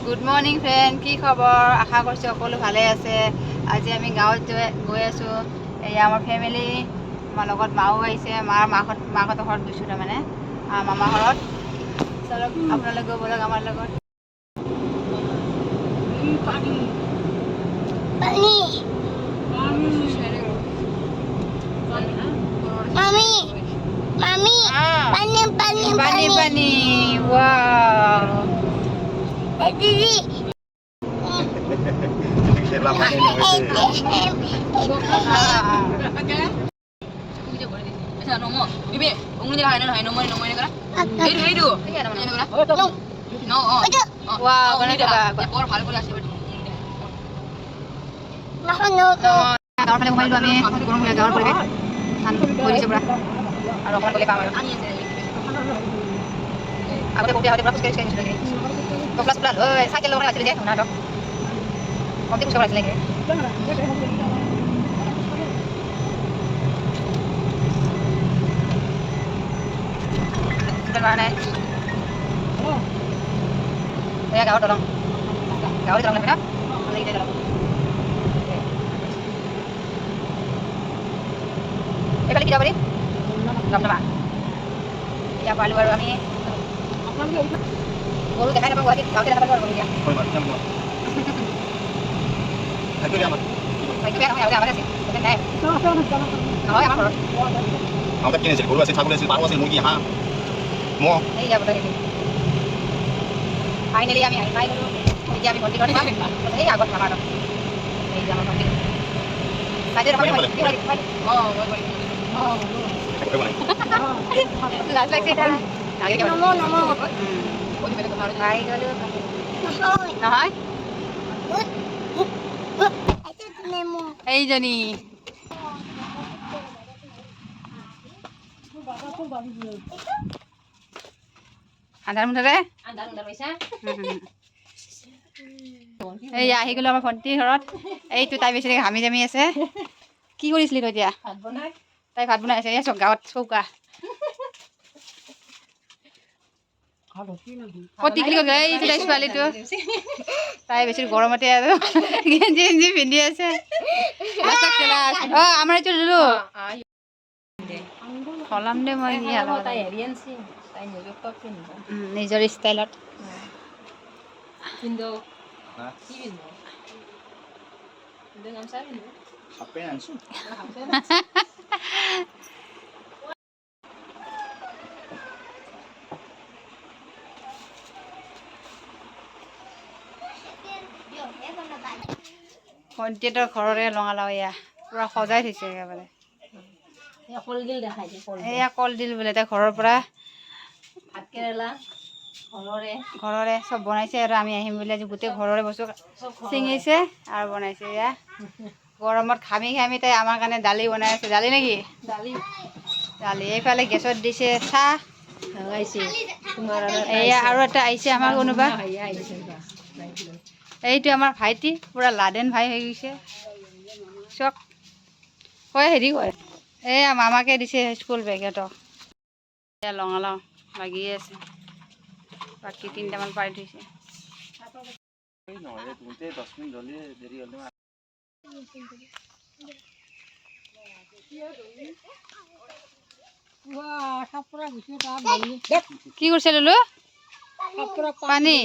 Good morning friend, কি খবৰ? আশা কৰিছোঁ সকলো ভালে আছে। আজি আমি গাঁৱত গৈ আছোঁ। এয়া আমাৰ ফেমিলি, আমাৰ লগত মাও আহিছে। মাহঁতৰ ঘৰত গৈছোঁ তাৰমানে মামা ঘৰত। চলক আপোনালোকেও বলক আমাৰ লগত। পানী পানী wow. আগতে বহুত আগতে পৰা খোজকাঢ়ি গৈছিলোঁ কপলা চপলা লৈ চাইকেল লগাই আছিলে যে শুনাহঁতক কমতি খোজকাঢ়ি আছিলে মানে এয়া গাঁৱৰ দলং গাঁৱৰ দলং নহয় ন ভাল লাগি যায় দলং এইফালে কি যাব পাৰি ৰমনামা ইয়াৰ পালোঁ আৰু আমি গৰু দেখাই নাপাওঁ গুৱাহাটীত গাঁৱতে দেখা পালোঁ আৰু গৰু দিয়া নহয় আমাৰ ঘৰত আমাদের কিনেছে গরু আছে ছাগল আছে পারো আছে মুরগি হাঁস মো এই যাব তাকে ফাইনালি আমি পাই গ'লো এতিয়া আমি ভণ্টি ঘৰত যাম এই আগত আমাৰ এই যাম ভণ্টি বাইদেউ ৰখাই লাজ লাগিছে এটা পাই গ'লো নহয় এইজনী আন্ধাৰ মুন্ধাৰে এই আহি গ'লো আমাৰ ভণ্টিৰ ঘৰত এইটো তাই বেছি ঘামি জামি আছে কি কৰিছিলি তই এতিয়া তাই ভাত বনাই আছে এই চব গাঁৱত চৌকা টিকলি এইটো তাই ছোৱালীটো তাই বেছি গৰমতে আৰু গেঞ্জি গেঞ্জি পিন্ধি আছে আমাৰ এইটো ললো সলাম দে মই নিজৰ ষ্টাইলত ভণ্টিহঁতৰ ঘৰৰে ৰঙালাও এয়া পুৰা সজাই থৈছে একেবাৰে এয়া কলডিল বোলে তাই ঘৰৰ পৰা ভাতকেৰেলা ঘৰৰে চব বনাইছে আৰু আমি আহিম বুলি আজি গোটেই ঘৰৰে বস্তু ছিঙিছে আৰু বনাইছে এয়া গৰমত ঘামি ঘামি তাই আমাৰ কাৰণে দালি বনাই আছে দালি নেকি দালি এইফালে গেছত দিছে চাহ এয়া আৰু এটা আহিছে আমাৰ কোনোবা এইটো আমাৰ ভাইটি পুৰা লাডেন ভাই হৈ গৈছে চক হয় হেৰি কৰে এয়া মামাকে দিছে স্কুল বেগ সিহঁতক এয়া ৰঙালাও লাগি আছে বাকী তিনিটামান পাৰি থৈছে কি কৰিছে ললো পানী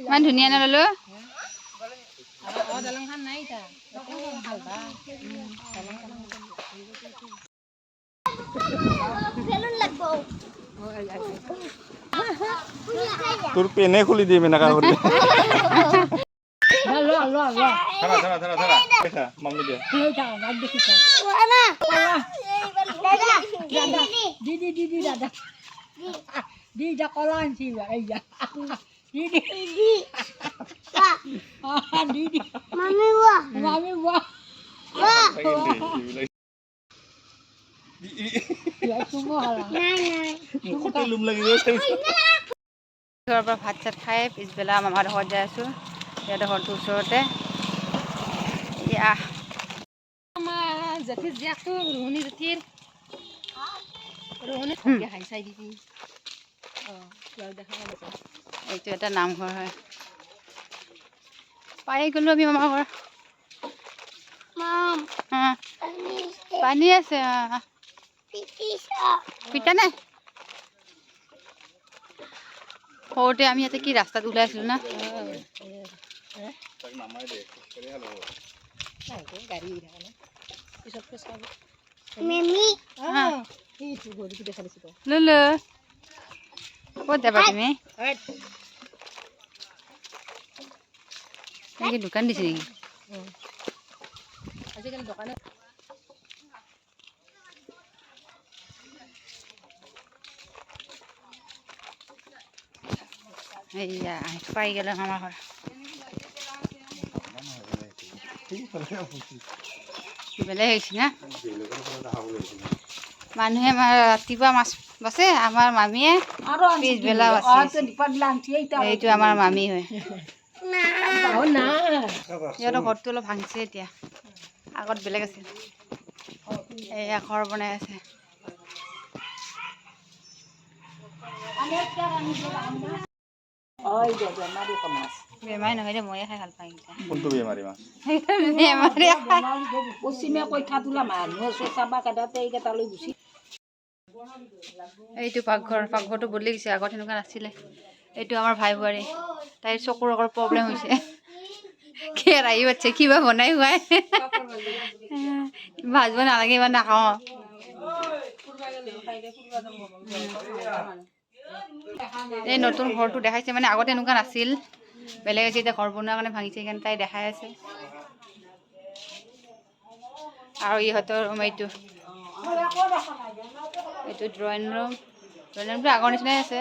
ইমান ধুনীয়া নে ললো তোর পেনে খুলি দিয়ে মেনাকা করে মামনি দিয়া দিদা কলা আনছি এইয়া দিদি দিদি মামি বাহ ঘৰৰ পৰা ভাত চাত খাই পিছবেলা মামাৰ ঘৰত যাই আছোঁ সিহঁতৰ ঘৰটোৰ ওচৰতে এইয়া আমাৰ জেঠিৰ জীয়াকটো ৰোহনী জেঠিৰ ৰোহনী খাই চাই দিবি দেখা এইটো এটা নামঘৰ হয়। পাই গ'লো আমি মামাৰ ঘৰ। পানী আছে পিতা নে সৰুতে আমি ইয়াতে কি ৰাস্তাত ওলাই আছিলো না। গাড়ী পিছত লুলু ক'ত যাবা তুমি? কি দোকান দিছে নেকি? আজিকালি দোকানে এইয়া পাই গেল আমাৰ ঘৰ। বেলেগ হৈছে না মানুহে ৰাতিপুৱা মাছ বাচে, আমাৰ মামীয়ে পিছবেলা বাচে। এইটো আমাৰ মামী হয়। সিহঁতৰ ঘৰটো অলপ ভাঙিছে এতিয়া, আগত বেলেগ আছিল। এয়া ঘৰ বনাই আছে। বেমাৰী নহয় দে, ময়ে খাই ভাল পাওঁ এইকেইটা। কোনটো বেমাৰী মাছ? বেমাৰী পশ্চিমে কৈঠা তোলা মানুহে চাবা কাদাতে এইকেইটালৈ গুচি এইটো পাকঘৰ, পাকঘৰটো বদলি গৈছে, আগত সেনেকুৱা নাছিলে। এইটো আমাৰ ভাই বোৱাৰী, তাইৰ চকুৰ অকল প্ৰব্লেম হৈছে। কেৰাহী বাচ্ছে কিবা বনাই খুৱাই ভাজিব নালাগে, ইমান নাখাওঁ। এই নতুন ঘৰটো দেখাইছে, মানে আগতে এনেকুৱা নাছিল, বেলেগ হৈছে। এতিয়া ঘৰ বনোৱাৰ কাৰণে ভাঙিছে, সেইকাৰণে তাই দেখাই আছে। আৰু ইহঁতৰ ৰুম এইটো, এইটো ড্ৰয়িং ৰুম। ড্ৰয়িং ৰুমটো আগৰ নিচিনাই আছে।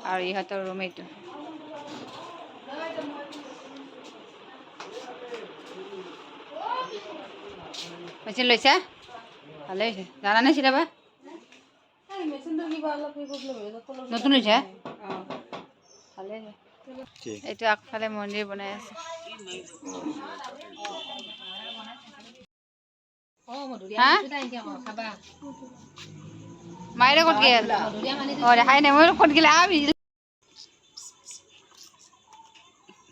আৰু ইহঁতৰ ৰুম এইটো। মেচিন লৈছা? ভালে হৈছে, জানা নে চিলাবা? নতুন লৈছা? ভালে। এইটো আগফালে মন্দিৰ বনাই আছে। হা মাইৰে ক'ত গেল? অঁ দেখাই নাই, মই ক'ত গেলা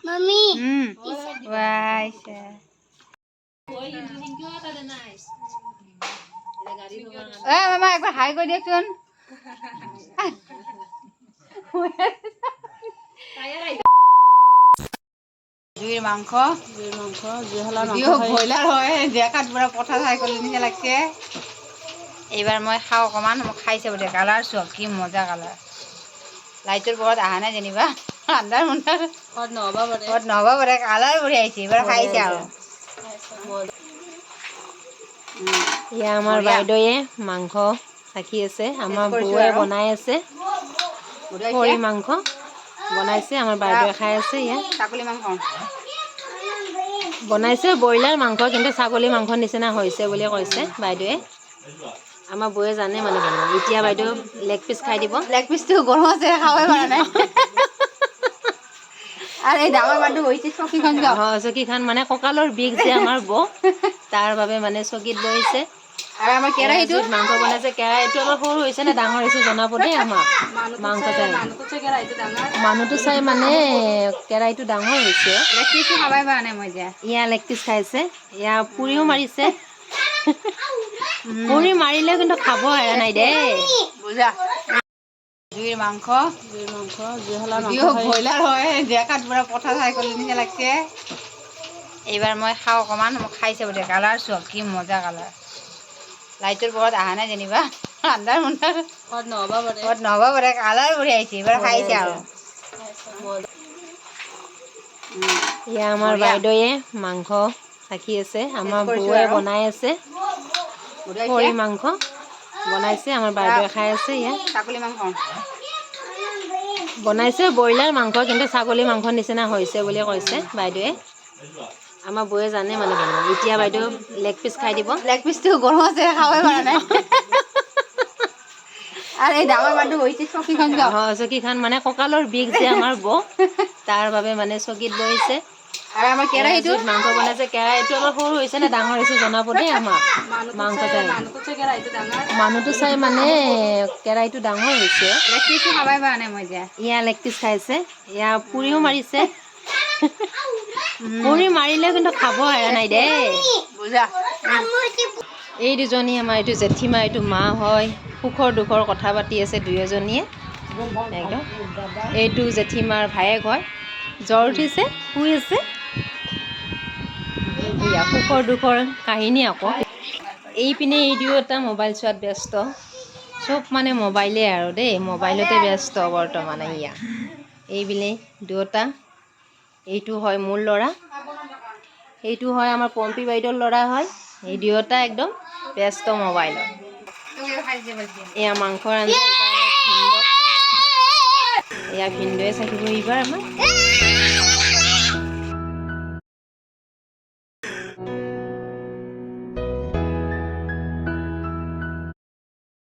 মামি মামা একবাৰ হাই কৰি দিয়কচোন। জুইৰ মাংস, ব্ৰইলাৰ হয়, দেখাত পুৰা পঠা চাই গ'ল নিচিনা লাগছে। এইবাৰ মই খাওঁ অকণমান, মোক খাই চাব দে। কালাৰ চোৱা কি মজা কালাৰ। লাইটৰ পোহৰত অহা নাই যেনিবা, আন্ধাৰ মুন্ধাৰ নহ'ব পাৰে, কালাৰ বঢ়িয়া আহিছে। এইবাৰ খাই চাওঁ। এয়া আমাৰ বাইদেউয়ে মাংস চাকি আছে, আমাৰ বৌয়ে বনাই আছে। খৰি মাংস বনাইছে, আমাৰ বাইদেউয়ে খাই আছে। ইয়াত ছাগলী মাংস বনাইছে ব্ৰইলাৰ মাংস, কিন্তু ছাগলী মাংস নিচিনা হৈছে বুলি কৈছে বাইদেউয়ে। আমাৰ বৌয়ে জানে মানে বনাব। এতিয়া বাইদেউ লেগ পিচ খাই দিব। লেগ পিচটো গৰম আছে, খাবই পৰা নাই। আৰু এই ডাঙৰ মানুহ হৈছে চকীখন যাওক। চকীখন মানে কঁকালৰ বিষ যে আমাৰ বৌ, তাৰ বাবে মানে চকীত বহিছে। আৰু আমাৰ কেৰাহীটো মাংস বনাইছে। কেৰাহীটো অলপ সৰু হৈছে নে ডাঙৰ হৈছে জনাব দেই আমাক। মাংস চাই মানুহটো চাই মানে কেৰাহীটো ডাঙৰ হৈছে। লেগ পিচটো খাবই পৰা নাই মই এতিয়া। ইয়া লেগ পিচ খাইছে, ইয়া পুৰিও মাৰিছে। পুৰি মাৰিলেও কিন্তু খাব এৰা নাই দেই। জুইৰ মাংস, জুইশালৰ মাংস ব্ৰইলাৰ হয়, দেখাত পুৰা পঠা চাই গ'ল নিচিনা লাগছে। এইবাৰ মই খাওঁ অকণমান, মোক খাই চাব দে। কালাৰ চোৱা কি মজা কালাৰ। লাইটৰ পোহৰত অহা নাই যেনিবা, আন্ধাৰ মুন্ধাৰ নহ'ব পাৰে, কালাৰ বঢ়িয়া আহিছে। এইবাৰ খাই চাওঁ। এয়া আমাৰ বাইদেউয়ে মাংস চাকি আছে, আমাৰ বৌয়ে বনাই আছে। খৰি মাংস বনাইছে, আমাৰ বাইদেউয়ে খাই আছে। ইয়াত ছাগলী মাংস বনাইছে ব্ৰইলাৰ মাংস, কিন্তু ছাগলী মাংস নিচিনা হৈছে বুলি কৈছে বাইদেউয়ে। আমাৰ বৌয়ে জানে মানে বনাব। এতিয়া বাইদেউ লেগ পিচ খাই দিব। লেগ পিচটো গৰম আছে, খাবই পৰা নাই। আৰু এই ডাঙৰ মানুহ হৈছে চকীখন যাওক। চকীখন মানে কঁকালৰ বিষ যে আমাৰ বৌ, তাৰ বাবে মানে চকীত বহিছে। আৰু আমাৰ কেৰাহীটো জুইত মাংস বনাইছে। কেৰাহীটো আমাৰ সৰু হৈছে নে ডাঙৰ হৈছে জনাব দেই আমাক। মাংস চাই মানুহটো চাই মানে কেৰাহীটো ডাঙৰ হৈছে। লেগ পিচটো খাবাই পৰা নাই মই এতিয়া। ইয়া লেগ পিচ খাইছে, ইয়া পুৰিও মাৰিছে। পুৰি মাৰিলে কিন্তু খাব এৰা নাই দেই। বুজা এই দুজনী আমাৰ এইটো জেঠীমা, এইটো মা হয়। সুখৰ দুখৰ কথা পাতি আছে দুয়োজনীয়ে একদম। এইটো জেঠীমাৰ ভায়েক হয়, জ্বৰ উঠিছে, শুই আছে। এয়া সুখৰ দুখৰ কাহিনী আকৌ। এইপিনে এই দুয়োটা মোবাইল চোৱাত ব্যস্ত। চব মানে মোবাইলে আৰু দেই, মোবাইলতে ব্যস্ত বৰ্তমান। এয়া এইপিনে দুয়োটা, এইটো হয় মোৰ ল'ৰা, এইটো হয় আমাৰ পম্পী বাইদেউৰ ল'ৰা হয়। এই দুয়োটা একদম ব্যস্ত মোবাইলত। এয়া মাংসৰ আঞ্জা, এয়া ভিনদেউৱে চাকিব এইবাৰ আমাৰ।